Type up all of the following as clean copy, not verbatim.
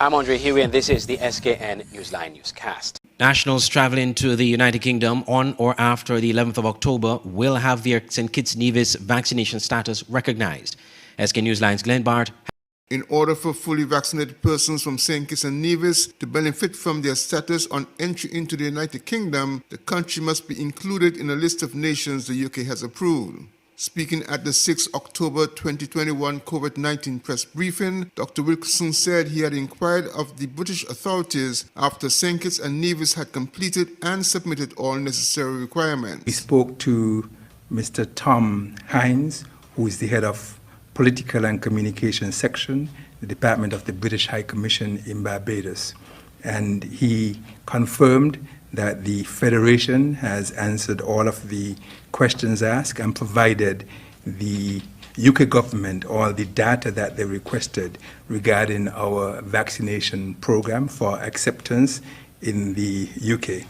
I'm Andre Huey, and this is the SKN Newsline Newscast. Nationals traveling to the United Kingdom on or after the 11th of October will have their St. Kitts Nevis vaccination status recognized. SK Newsline's Glenn Bart. In order for fully vaccinated persons from St. Kitts and Nevis to benefit from their status on entry into the United Kingdom, the country must be included in a list of nations the UK has approved. Speaking at the 6 October 2021 COVID-19 press briefing, Dr. Wilkinson said he had inquired of the British authorities after St. Kitts and Nevis had completed and submitted all necessary requirements. We spoke to Mr. Tom Hines, who is the head of Political and Communications Section, the Department of the British High Commission in Barbados. And he confirmed that the Federation has answered all of the questions asked and provided the UK government all the data that they requested regarding our vaccination program for acceptance in the UK.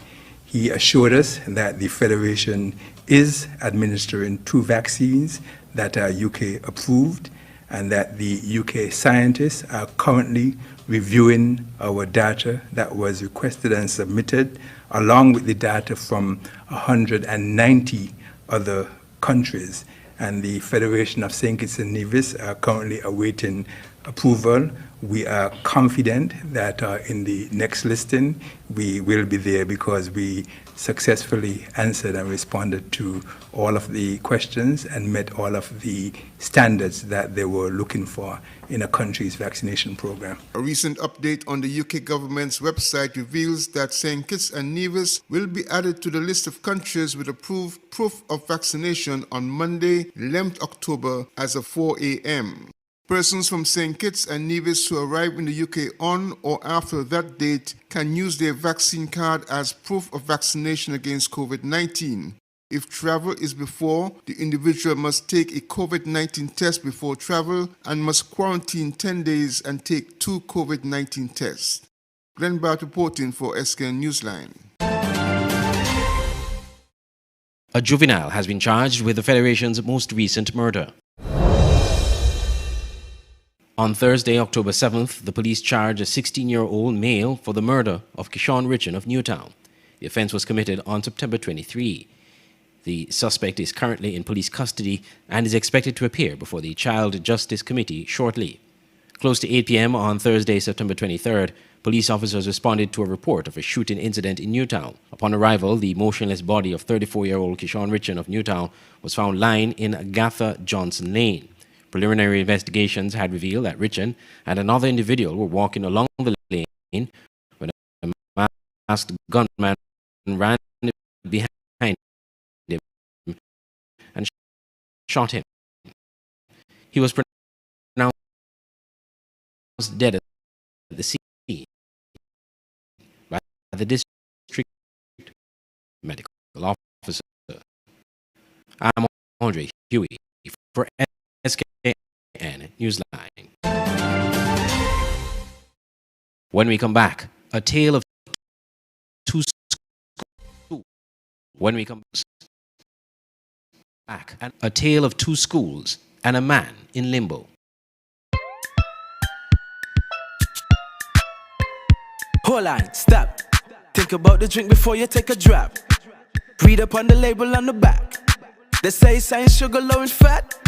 He assured us that the Federation is administering 2 vaccines that are UK approved, and that the UK scientists are currently reviewing our data that was requested and submitted, along with the data from 190 other countries. And the Federation of St. Kitts and Nevis are currently awaiting approval. We are confident that in the next listing we will be there because we successfully answered and responded to all of the questions and met all of the standards that they were looking for in a country's vaccination program. A recent update on the UK government's website reveals that St. Kitts and Nevis will be added to the list of countries with approved proof of vaccination on Monday, 11th October as of 4 a.m. Persons from St. Kitts and Nevis who arrive in the UK on or after that date can use their vaccine card as proof of vaccination against COVID-19. If travel is before, the individual must take a COVID-19 test before travel and must quarantine 10 days and take 2 COVID-19 tests. Glenn Bart reporting for SKN Newsline. A juvenile has been charged with the Federation's most recent murder. On Thursday, October 7th, the police charged a 16-year-old male for the murder of Keyshawn Richon of Newtown. The offense was committed on September 23. The suspect is currently in police custody and is expected to appear before the Child Justice Committee shortly. Close to 8 p.m. on Thursday, September 23rd, police officers responded to a report of a shooting incident in Newtown. Upon arrival, the motionless body of 34-year-old Keyshawn Richon of Newtown was found lying in Agatha Johnson Lane. Preliminary investigations had revealed that Richon and another individual were walking along the lane when a masked gunman ran behind him and shot him. He was pronounced dead at the scene by the district medical officer. I'm Andre Huey for SKN Newsline. When we come back, a tale of two schools. When we come back, a tale of 2 schools and a man in limbo. Hold on, stop. Think about the drink before you take a drop. Read up on the label on the back. They say science, sugar, low in fat.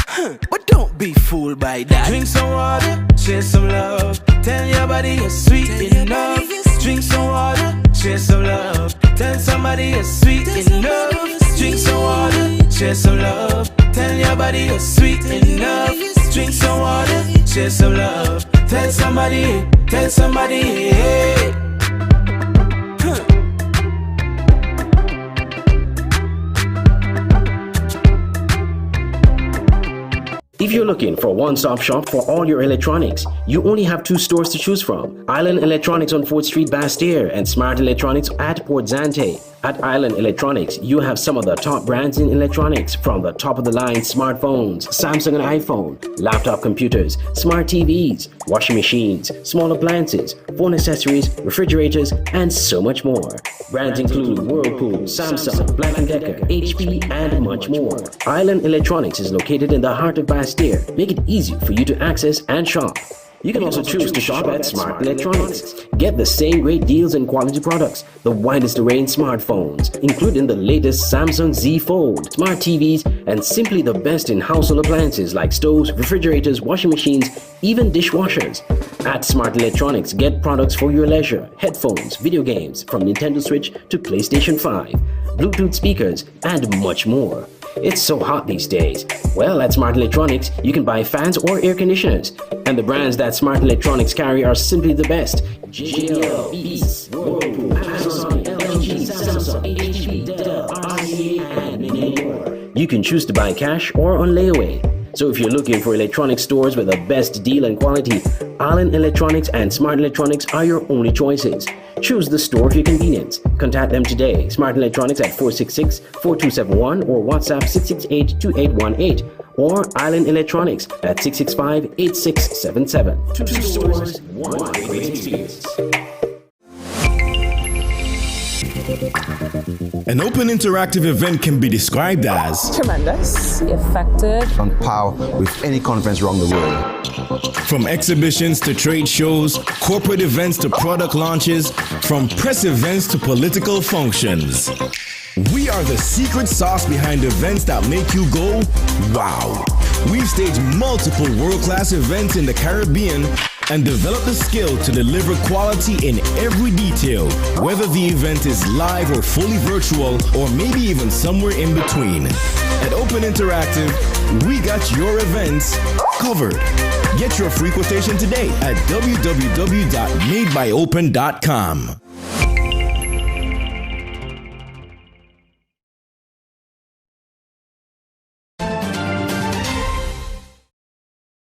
But don't be fooled by that. Drink some water, share some love. Tell your body you're sweet enough. Drink some water, share some love. Tell somebody you're sweet enough. Drink some water, share some love. Tell your body you're sweet enough. Drink some water, share some love. Tell somebody, hey. If you're looking for a one-stop shop for all your electronics, you only have 2 stores to choose from: Island Electronics on 4th Street, Bastyr, and Smart Electronics at Port Zante. At Island Electronics, you have some of the top brands in electronics, from the top-of-the-line smartphones, Samsung and iPhone, laptop computers, smart TVs, washing machines, small appliances, phone accessories, refrigerators, and so much more. Brands include Whirlpool, Samsung, Black & Decker, HP, and much more. Island Electronics is located in the heart of Bastyr. Make it easy for you to access and shop. You can also choose to shop at Smart Electronics. Get the same great deals and quality products, the widest array in smartphones, including the latest Samsung Z Fold, smart TVs, and simply the best in household appliances like stoves, refrigerators, washing machines, even dishwashers. At Smart Electronics, get products for your leisure, headphones, video games, from Nintendo Switch to PlayStation 5, Bluetooth speakers, and much more. It's so hot these days. Well, at Smart Electronics, you can buy fans or air conditioners. And the brands that Smart Electronics carry are simply the best. JBL, Beats, Whirlpool, Amazon, LG, Samsung, HP, Dell, RCA, and many more. You can choose to buy cash or on layaway. So if you're looking for electronic stores with the best deal and quality, Island Electronics and Smart Electronics are your only choices. Choose the store of your convenience. Contact them today. Smart Electronics at 466-4271 or WhatsApp 668-2818 or Island Electronics at 665-8677. Two stores, one great experience. An open interactive event can be described as tremendous, effective, on par with any conference around the world. From exhibitions to trade shows, corporate events to product launches, from press events to political functions. We are the secret sauce behind events that make you go, wow. We've staged multiple world-class events in the Caribbean and developed the skill to deliver quality in every detail, whether the event is live or fully virtual, or maybe even somewhere in between. At Open Interactive, we got your events covered. Get your free quotation today at www.madebyopen.com.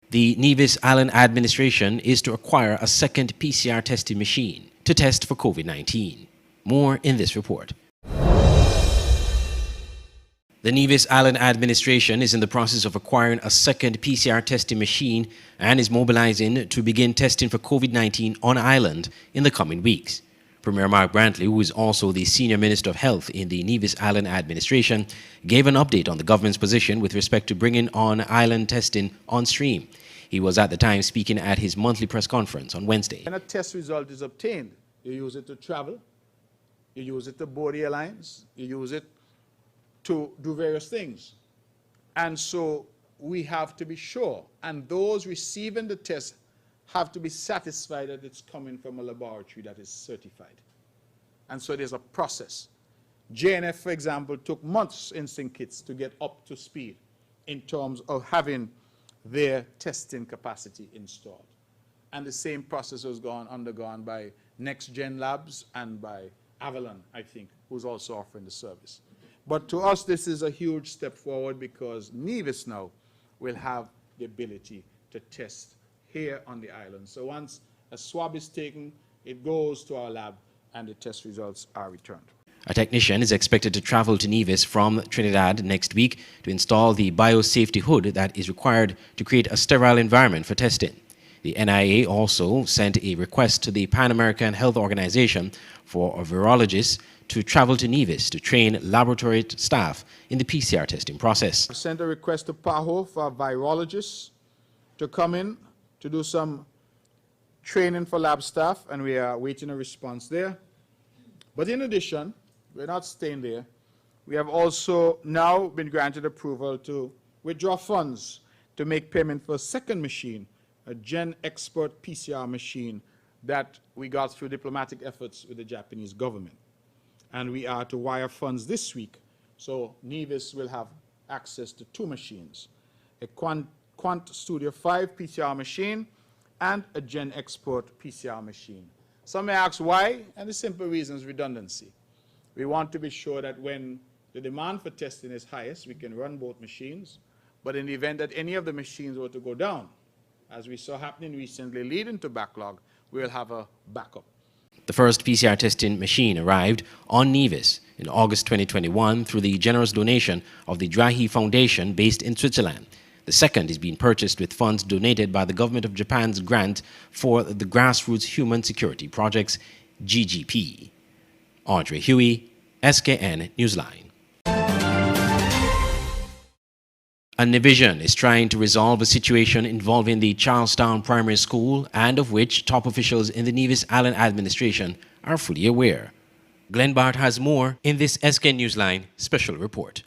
The Nevis Island administration is to acquire a second PCR testing machine to test for COVID-19. More in this report. The Nevis Island administration is in the process of acquiring a second PCR testing machine and is mobilizing to begin testing for COVID-19 on island in the coming weeks. Premier Mark Brantley, who is also the Senior Minister of Health in the Nevis Island administration, gave an update on the government's position with respect to bringing on island testing on stream. He was at the time speaking at his monthly press conference on Wednesday. When a test result is obtained, you use it to travel, you use it to board airlines, you use it to do various things. And so we have to be sure, and those receiving the test have to be satisfied that it's coming from a laboratory that is certified. And so there's a process. JNF, for example, took months in St. Kitts to get up to speed in terms of having their testing capacity installed. And the same process was undergone by Next Gen Labs and by Avalon, I think, who's also offering the service. But to us, this is a huge step forward because Nevis now will have the ability to test here on the island. So once a swab is taken, it goes to our lab and the test results are returned. A technician is expected to travel to Nevis from Trinidad next week to install the biosafety hood that is required to create a sterile environment for testing. The NIA also sent a request to the Pan American Health Organization for a virologist to travel to Nevis to train laboratory staff in the PCR testing process. I sent a request to PAHO for virologists to come in to do some training for lab staff, and we are waiting a response there. But in addition, we're not staying there. We have also now been granted approval to withdraw funds to make payment for a second machine, a Gen Expert PCR machine that we got through diplomatic efforts with the Japanese government. And we are to wire funds this week, so Nevis will have access to two machines, a Quant Studio 5 PCR machine and a Gen Expert PCR machine. Some may ask why, and the simple reason is redundancy. We want to be sure that when the demand for testing is highest, we can run both machines, but in the event that any of the machines were to go down, as we saw happening recently leading to backlog, we will have a backup. The first PCR testing machine arrived on Nevis in August 2021 through the generous donation of the Drahi Foundation based in Switzerland. The second is being purchased with funds donated by the Government of Japan's grant for the Grassroots Human Security Projects, GGP. Andre Huey, SKN Newsline. And Nivision is trying to resolve a situation involving the Charlestown Primary School and of which top officials in the Nevis Island administration are fully aware. Glenn Bart has more in this SK Newsline special report.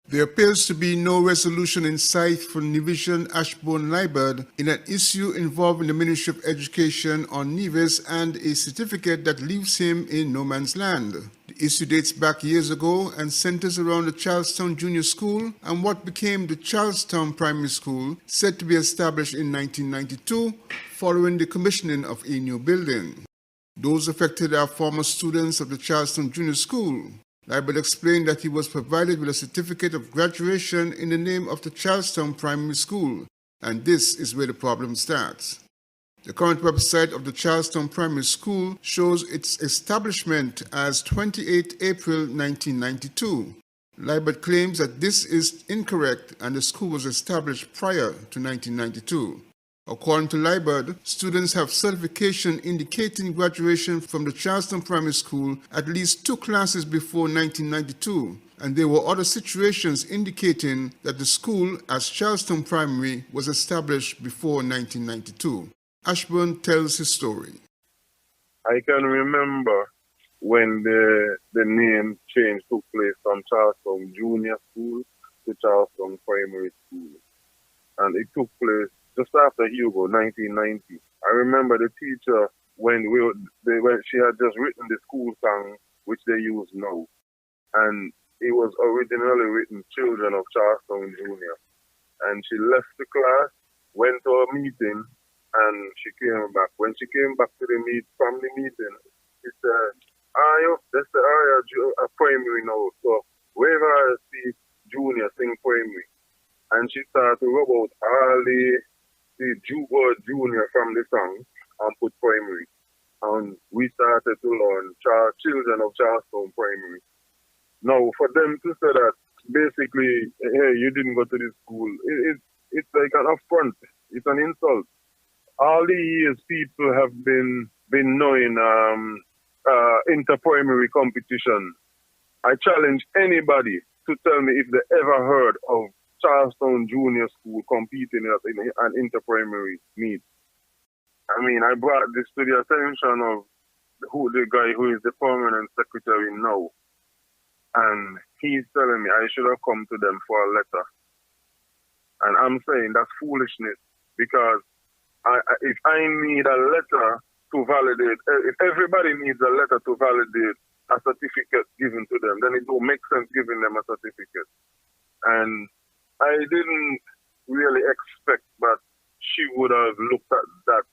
There appears to be no resolution in sight for Nivision Ashbourne Liburd in an issue involving the Ministry of Education on Nevis and a certificate that leaves him in no man's land. The issue dates back years ago and centers around the Charlestown Junior School and what became the Charlestown Primary School, said to be established in 1992 following the commissioning of a new building. Those affected are former students of the Charlestown Junior School. Liburd explained that he was provided with a certificate of graduation in the name of the Charlestown Primary School, and this is where the problem starts. The current website of the Charlestown Primary School shows its establishment as 28 April 1992. Liburd claims that this is incorrect and the school was established prior to 1992. According to Liburd, students have certification indicating graduation from the Charlestown Primary School at least 2 classes before 1992, and there were other situations indicating that the school as Charlestown Primary was established before 1992. Ashburn tells his story. I can remember when the name change took place from Charlestown Junior School to Charlestown Primary School, and it took place just after Hugo, 1990. I remember the teacher when she had just written the school song, which they use now, and it was originally written Children of Charlestown Junior. And she left the class, went to a meeting, and she came back. When she came back to the family meeting, she said, that's the a primary now, so wherever I see junior, sing primary. And she started to rub out all the word junior from the song and put primary. And we started to learn Children of Charlestown Primary. Now, for them to say that, basically, hey, you didn't go to this school, it's like an affront. It's an insult. All the years people have been knowing inter-primary competition. I challenge anybody to tell me if they ever heard of Charlestown Junior School competing in an inter-primary meet. I mean, I brought this to the attention of the guy who is the permanent secretary now. And he's telling me I should have come to them for a letter. And I'm saying that's foolishness, because if I need a letter to validate, if everybody needs a letter to validate a certificate given to them, then it don't make sense giving them a certificate. And I didn't really expect that she would have looked at that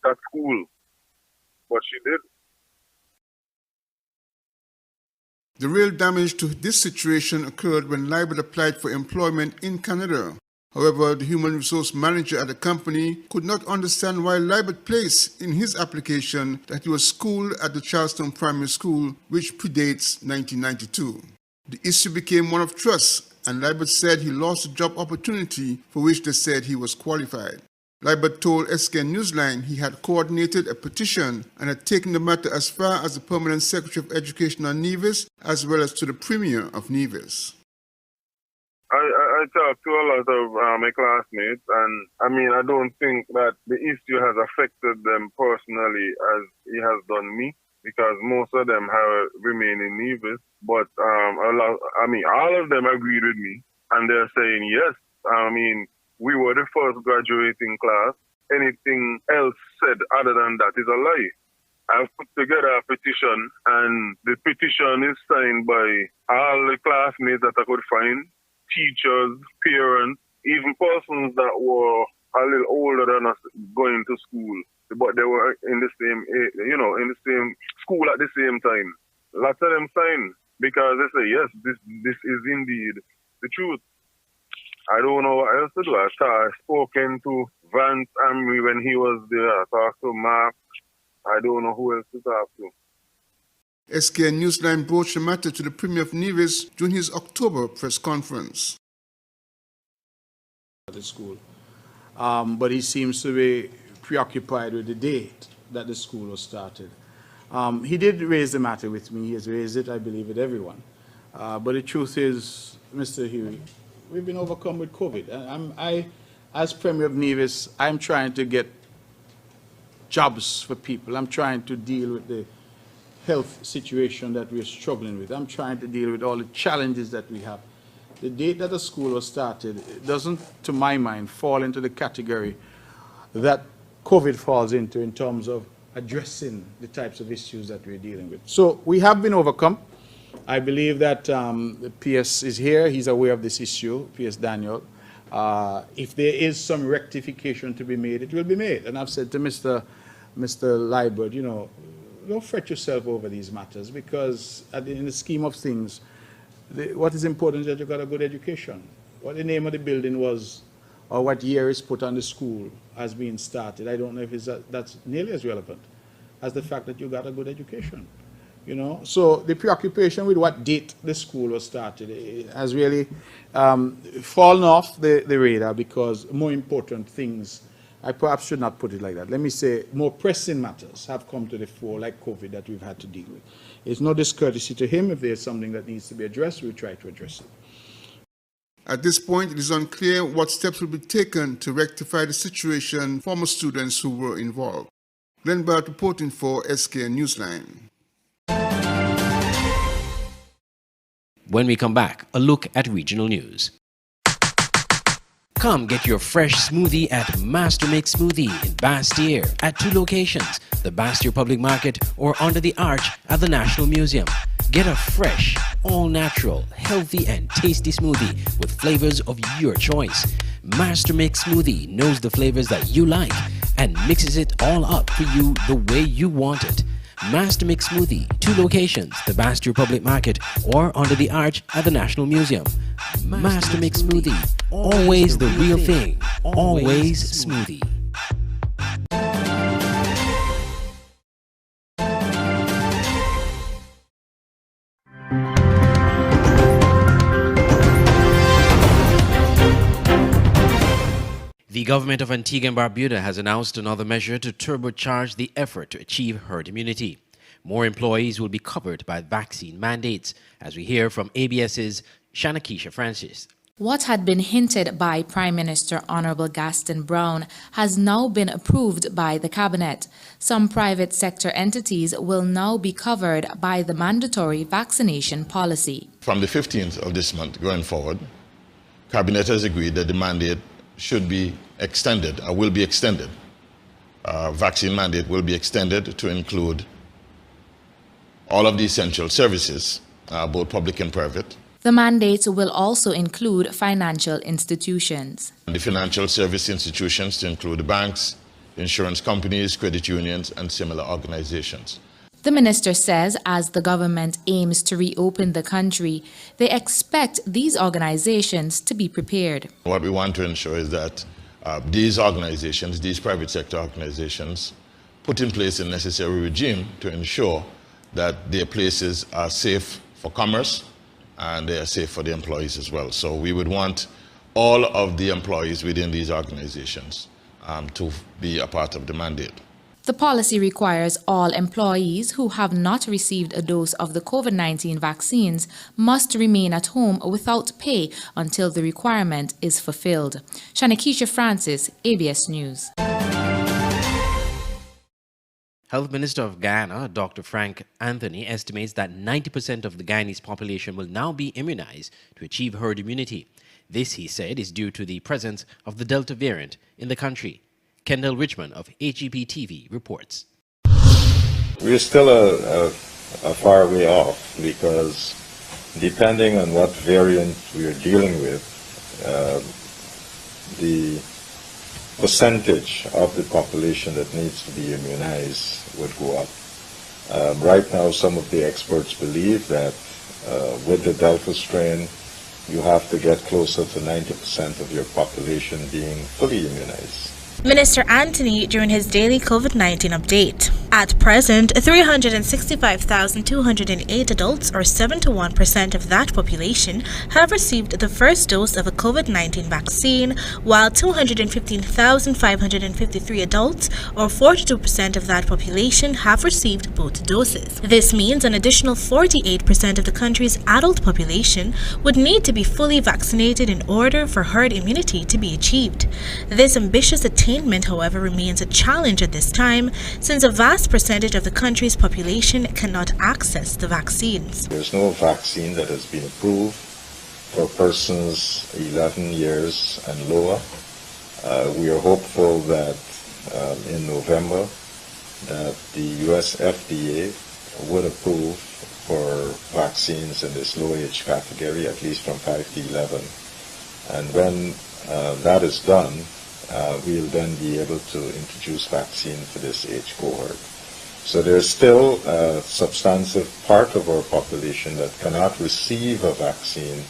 that school, but she did. The real damage to this situation occurred when Liburd applied for employment in Canada. However, the human resource manager at the company could not understand why Liburd placed in his application that he was schooled at the Charlestown Primary School, which predates 1992. The issue became one of trust, and Liburd said he lost a job opportunity for which they said he was qualified. Liburd told SK Newsline he had coordinated a petition and had taken the matter as far as the Permanent Secretary of Education on Nevis, as well as to the Premier of Nevis. I talked to a lot of my classmates, and I mean, I don't think that the issue has affected them personally as it has done me, because most of them have remained in Nevis. But all of them agreed with me, and they're saying yes. I mean, we were the first graduating class. Anything else said other than that is a lie. I've put together a petition, and the petition is signed by all the classmates that I could find, teachers, parents, even persons that were a little older than us going to school, but they were in the same, in the same school at the same time. Lots of them signed because they say, yes, this is indeed the truth. I don't know what else to do. I've spoken to Vance Amri when he was there. I talked to Mark. I don't know who else to talk to. SK Newsline broached the matter to the Premier of Nevis during his October press conference. At the school, but he seems to be preoccupied with the date that the school was started. He did raise the matter with me. He has raised it, I believe, with everyone. But the truth is, Mr. Huey, we've been overcome with COVID. And as Premier of Nevis, I'm trying to get jobs for people. I'm trying to deal with the health situation that we're struggling with. I'm trying to deal with all the challenges that we have. The date that the school was started, it doesn't, to my mind, fall into the category that COVID falls into in terms of addressing the types of issues that we're dealing with. So we have been overcome. I believe that the PS is here. He's aware of this issue, PS Daniel. If there is some rectification to be made, it will be made. And I've said to Mr. Liebert, you know, don't fret yourself over these matters, because in the scheme of things, what is important is that you've got a good education. What the name of the building was, or what year is put on the school as being started, I don't know if that's nearly as relevant as the fact that you got a good education. You know, so the preoccupation with what date the school was started has really fallen off the radar, because more important things, I perhaps should not put it like that. Let me say more pressing matters have come to the fore, like COVID, that we've had to deal with. It's no discourtesy to him. If there's something that needs to be addressed, we'll try to address it. At this point, it is unclear what steps will be taken to rectify the situation for former students who were involved. Glenn Bart reporting for SK Newsline. When we come back, a look at regional news. Come get your fresh smoothie at Mastermind Smoothie in Bastyr at 2 locations, the Bastyr Public Market or under the arch at the National Museum. Get a fresh, all-natural, healthy and tasty smoothie with flavors of your choice. Mastermind Smoothie knows the flavors that you like and mixes it all up for you the way you want it. Mastermind Smoothie, 2 locations, the Bastyr Public Market or under the arch at the National Museum. Mastermind Smoothie, always the real thing, always smoothie. The government of Antigua and Barbuda has announced another measure to turbocharge the effort to achieve herd immunity. More employees will be covered by vaccine mandates, as we hear from ABS's Shanakisha Francis. What had been hinted by Prime Minister Honorable Gaston Brown has now been approved by the Cabinet. Some private sector entities will now be covered by the mandatory vaccination policy. From the 15th of this month going forward, Cabinet has agreed that the mandate should be extended, or will be extended. Vaccine mandate will be extended to include all of the essential services, both public and private. The mandates will also include financial institutions. The financial service institutions to include banks, insurance companies, credit unions, and similar organizations. The minister says as the government aims to reopen the country, they expect these organizations to be prepared. What we want to ensure is that these organizations, these private sector organizations, put in place a necessary regime to ensure that their places are safe for commerce and they are safe for the employees as well. So we would want all of the employees within these organizations to be a part of the mandate. The policy requires all employees who have not received a dose of the COVID-19 vaccines must remain at home without pay until the requirement is fulfilled. Shanakisha Francis, ABS News. Health Minister of Guyana, Dr. Frank Anthony, estimates that 90% of the Guyanese population will now be immunized to achieve herd immunity. This, he said, is due to the presence of the Delta variant in the country. Kendall Richmond of HEP TV reports. We're still a far way off, because depending on what variant we're dealing with, the percentage of the population that needs to be immunized would go up. Right now, some of the experts believe that with the Delta strain, you have to get closer to 90% of your population being fully immunized. Minister Anthony during his daily COVID-19 update. At present, 365,208 adults, or 71% of that population, have received the first dose of a COVID-19 vaccine, while 215,553 adults, or 42% of that population, have received both doses. This means an additional 48% of the country's adult population would need to be fully vaccinated in order for herd immunity to be achieved. This ambitious attainment, however, remains a challenge at this time, since a vast percentage of the country's population cannot access the vaccines. There's no vaccine that has been approved for persons 11 years and lower. We are hopeful that in November that the U.S. FDA would approve for vaccines in this low age category, at least from 5 to 11. And when that is done, we'll then be able to introduce vaccine for this age cohort. So there's still a substantive part of our population that cannot receive a vaccine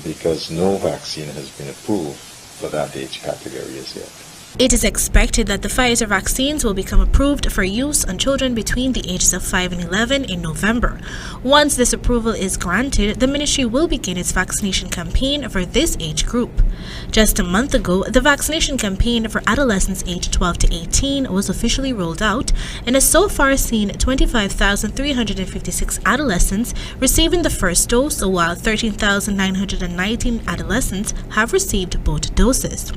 because no vaccine has been approved for that age category as yet. It is expected that the Pfizer vaccines will become approved for use on children between the ages of 5 and 11 in November. Once this approval is granted, the ministry will begin its vaccination campaign for this age group. Just a month ago, the vaccination campaign for adolescents aged 12 to 18 was officially rolled out and has so far seen 25,356 adolescents receiving the first dose, while 13,919 adolescents have received both doses.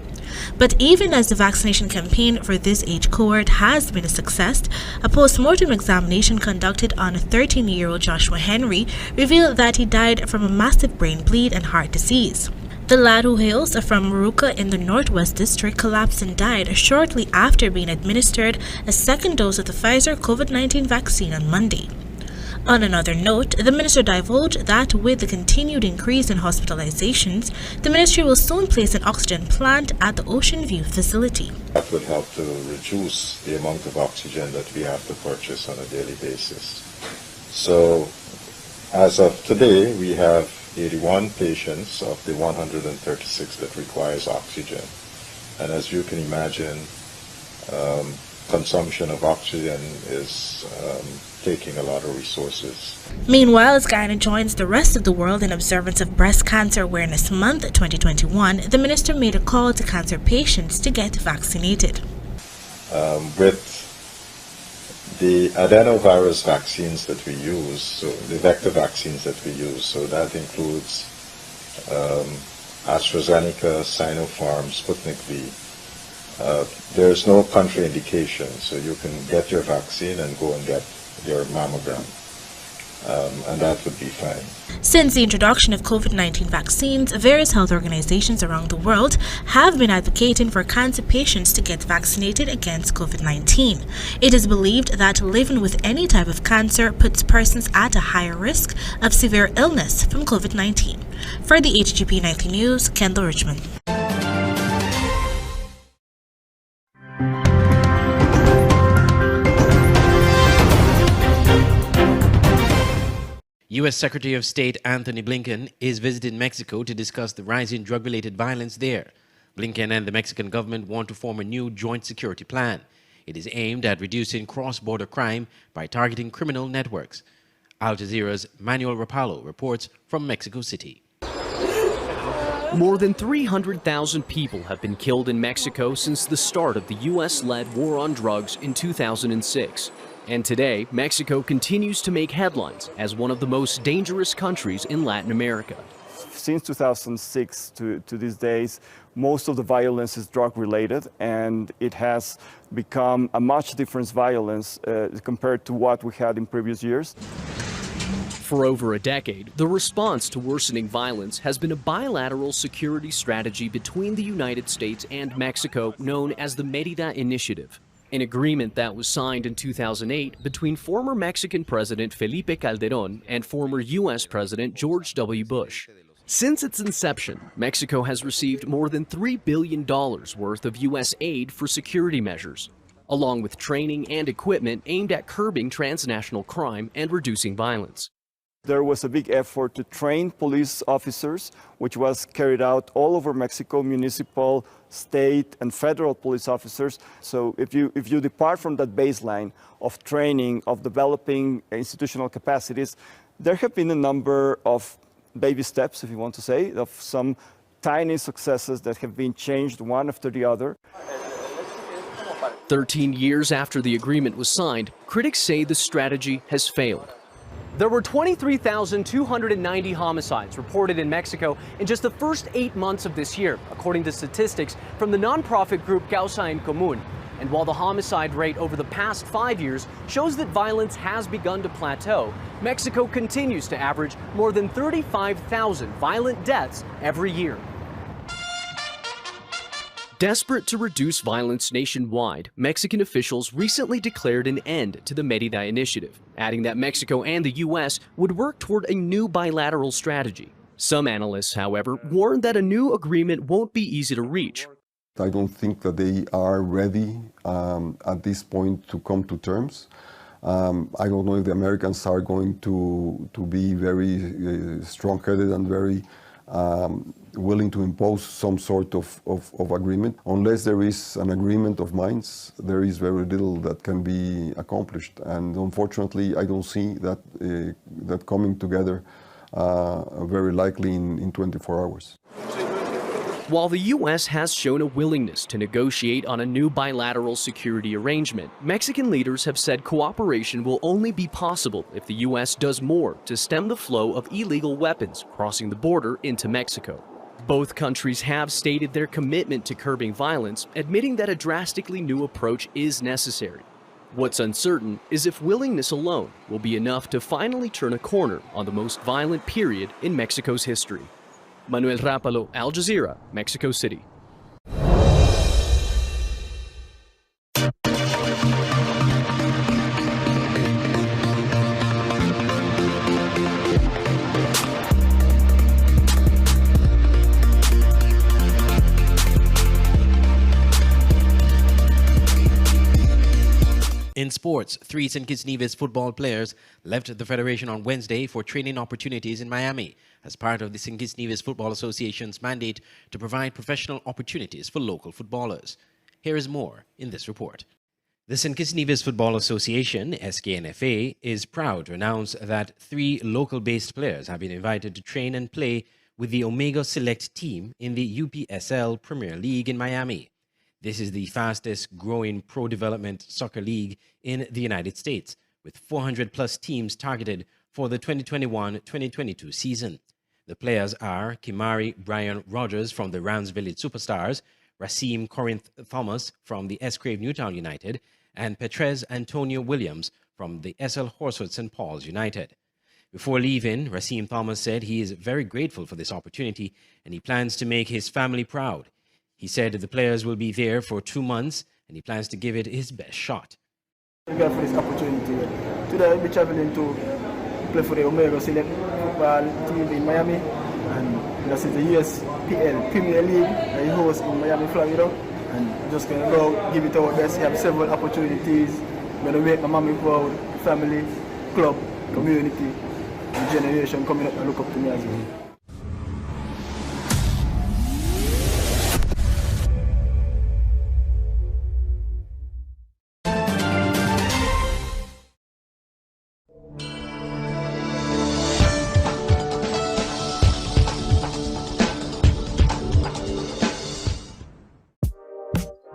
But even as the vaccination campaign for this age cohort has been a success, a post-mortem examination conducted on 13-year-old Joshua Henry revealed that he died from a massive brain bleed and heart disease. The lad, who hails from Maruka in the Northwest District, collapsed and died shortly after being administered a second dose of the Pfizer COVID-19 vaccine on Monday. On another note, the minister divulged that with the continued increase in hospitalizations, the ministry will soon place an oxygen plant at the Ocean View facility. That would help to reduce the amount of oxygen that we have to purchase on a daily basis. So, as of today, we have 81 patients of the 136 that requires oxygen. And as you can imagine, consumption of oxygen is taking a lot of resources. Meanwhile, as Guyana joins the rest of the world in observance of Breast Cancer Awareness Month 2021, the minister made a call to cancer patients to get vaccinated. With the adenovirus vaccines that we use, so the vector vaccines that we use, so that includes AstraZeneca, Sinopharm, Sputnik V. There's no contraindication, so you can get your vaccine and go and get your mammogram, and that would be fine. Since the introduction of COVID-19 vaccines, various health organizations around the world have been advocating for cancer patients to get vaccinated against COVID-19. It is believed that living with any type of cancer puts persons at a higher risk of severe illness from COVID-19. For the HGP 90 News, Kendall Richmond. U.S. Secretary of State Anthony Blinken is visiting Mexico to discuss the rising drug-related violence there. Blinken and the Mexican government want to form a new joint security plan. It is aimed at reducing cross-border crime by targeting criminal networks. Al Jazeera's Manuel Rapallo reports from Mexico City. More than 300,000 people have been killed in Mexico since the start of the U.S.-led war on drugs in 2006. And today, Mexico continues to make headlines as one of the most dangerous countries in Latin America. Since 2006 to these days, most of the violence is drug-related, and it has become a much different violence compared to what we had in previous years. For over a decade, the response to worsening violence has been a bilateral security strategy between the United States and Mexico known as the Mérida Initiative. An agreement that was signed in 2008 between former Mexican President Felipe Calderón and former U.S. President George W. Bush. Since its inception, Mexico has received more than $3 billion worth of U.S. aid for security measures, along with training and equipment aimed at curbing transnational crime and reducing violence. There was a big effort to train police officers, which was carried out all over Mexico, municipal, state, and federal police officers. So if you depart from that baseline of training, of developing institutional capacities, there have been a number of baby steps, if you want to say, of some tiny successes that have been changed one after the other. 13 years after the agreement was signed, critics say the strategy has failed. There were 23,290 homicides reported in Mexico in just the first 8 months of this year, according to statistics from the nonprofit group Causa en Común. And while the homicide rate over the past 5 years shows that violence has begun to plateau, Mexico continues to average more than 35,000 violent deaths every year. Desperate to reduce violence nationwide, Mexican officials recently declared an end to the Mérida Initiative, adding that Mexico and the U.S. would work toward a new bilateral strategy. Some analysts, however, warned that a new agreement won't be easy to reach. I don't think that they are ready at this point to come to terms. I don't know if the Americans are going to be very strong-headed and very willing to impose some sort of agreement. Unless there is an agreement of minds, there is very little that can be accomplished. And unfortunately, I don't see that, that coming together very likely in 24 hours. While the U.S. has shown a willingness to negotiate on a new bilateral security arrangement, Mexican leaders have said cooperation will only be possible if the U.S. does more to stem the flow of illegal weapons crossing the border into Mexico. Both countries have stated their commitment to curbing violence, admitting that a drastically new approach is necessary. What's uncertain is if willingness alone will be enough to finally turn a corner on the most violent period in Mexico's history. Manuel Rapalo, Al Jazeera, Mexico City. In sports, 3 St. Kitts Nevis football players left the Federation on Wednesday for training opportunities in Miami as part of the St. Kitts Nevis Football Association's mandate to provide professional opportunities for local footballers. Here is more in this report. The St. Kitts Nevis Football Association, SKNFA, is proud to announce that 3 local-based players have been invited to train and play with the Omega Select team in the UPSL Premier League in Miami. This is the fastest growing pro-development soccer league in the United States, with 400-plus teams targeted for the 2021-2022 season. The players are Kimari Brian Rogers from the Rams Village Superstars, Racim Corinth Thomas from the S-Crave Newtown United, and Petrez Antonio Williams from the SL Horsford St. Paul's United. Before leaving, Racim Thomas said he is very grateful for this opportunity and he plans to make his family proud. He said the players will be there for 2 months and he plans to give it his best shot. Thank you for this opportunity. Today I'll be traveling to play for the Omega Select football team in Miami, and this is the USPL Premier League that we host in Miami, Florida. And we're just going to go give it our best. We have several opportunities. We're going to make my mommy proud, family, club, community, the generation coming up and look up to me as well.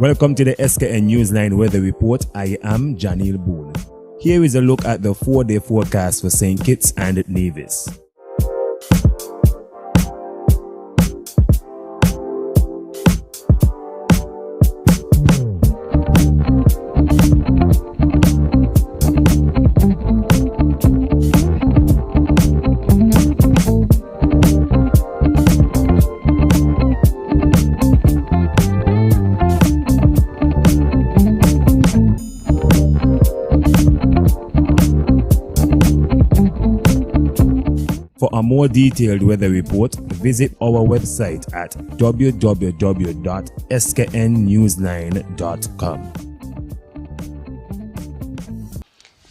Welcome to the SKN Newsline Weather Report. I am Janil Boone. Here is a look at the 4-day forecast for St. Kitts and Nevis. For a more detailed weather report, visit our website at www.sknnewsline.com.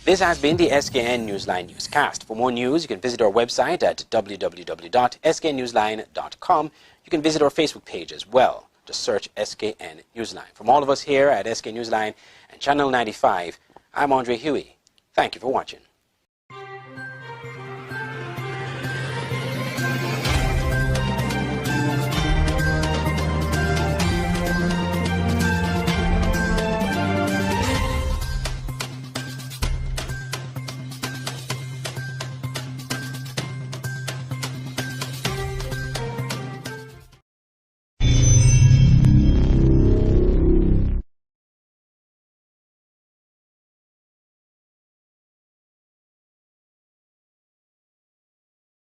This has been the SKN Newsline Newscast. For more news, you can visit our website at www.sknewsline.com. You can visit our Facebook page as well. Just search SKN Newsline. From all of us here at SK Newsline and Channel 95, I'm Andre Huey. Thank you for watching.